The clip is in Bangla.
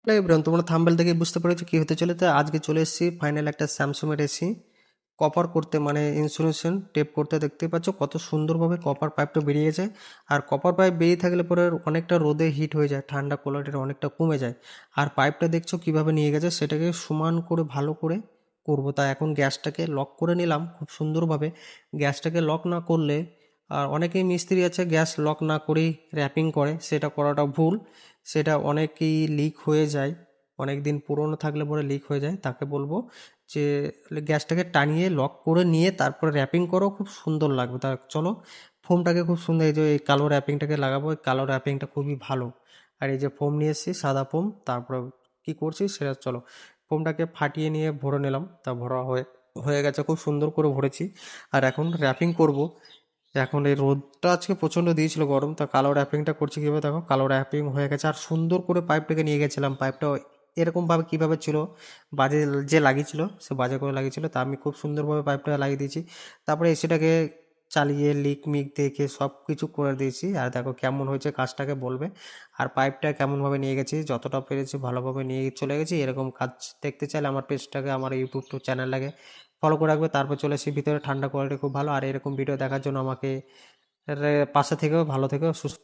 এভরিওয়ান, তোমরা থাম্বনেল থেকে বুঝতে পেরেছো কি হতে চলেছে। আজকে চলে এসেছি ফাইনাল একটা স্যামসুংয়ের এসি কপার করতে, মানে ইনসুলেশন টেপ করতে। দেখতেই পাচ্ছ কত সুন্দরভাবে কপার পাইপটা বেরিয়ে গেছে। আর কপার পাইপ বেরিয়ে থাকলে পরে অনেকটা রোদে হিট হয়ে যায়, ঠান্ডা কোয়ালিটির অনেকটা কমে যায়। আর পাইপটা দেখছো কিভাবে নিয়ে গেছে, সেটাকে সমান করে ভালো করে করবো। তাই এখন গ্যাসটাকে লক করে নিলাম খুব সুন্দরভাবে। গ্যাসটাকে লক না করলে, আর অনেকেই মিস্ত্রি আছে গ্যাস লক না করেই র্যাপিং করে, সেটা করাটা ভুল। সেটা অনেকেই লিক হয়ে যায়, অনেক দিন পুরনো থাকলে পরে লিক হয়ে যায়। তাকে বলবো যে গ্যাসটাকে টানিয়ে লক করে নিয়ে তারপরে র্যাপিং করো, খুব সুন্দর লাগবে। তা চলো ফোমটাকে খুব সুন্দর, এই যে এই কালো র্যাপিংটাকে লাগাবো। এই কালো র্যাপিংটা খুবই ভালো। আর এই যে ফোম নিয়ে এসেছি সাদা ফোম, তারপরে কি করছি সেটা চলো। ফোমটাকে ফাটিয়ে নিয়ে ভরে নিলাম, তা ভরা হয়ে হয়ে গেছে, খুব সুন্দর করে ভরেছি। আর এখন র্যাপিং করব। এখন এই রোদটা আজকে প্রচণ্ড দিয়েছিল, গরম। তা কালো র্যাপিংটা করছি কীভাবে দেখো, কালো র্যাপিং হয়ে গেছে। আর সুন্দর করে পাইপটাকে নিয়ে গেছিলাম, পাইপটা এরকমভাবে কীভাবে ছিল, বাজে যে লাগিয়েছিল সে বাজে করে লাগিয়েছিল, তা আমি খুব সুন্দরভাবে পাইপটা লাগিয়ে দিয়েছি। তারপরে এসিটাকে চালিয়ে লিক মিক দেখে সব কিছু করে দিয়েছি। আর দেখো কেমন হয়েছে, কাজটাকে বলবে। আর পাইপটা কেমনভাবে নিয়ে গেছি, যতটা পেরেছি ভালোভাবে নিয়ে চলে গেছি। এরকম কাজ দেখতে চাইলে আমার পেজটাকে, আমার ইউটিউব চ্যানেলটাকে ফলো করে রাখবে। তারপর চলে এসেছি ভিতরে, ঠান্ডা কোয়ালিটি খুব ভালো। আর এরকম ভিডিও দেখার জন্য আমাকে পাশে থেকেও ভালো থেকেও সুস্থ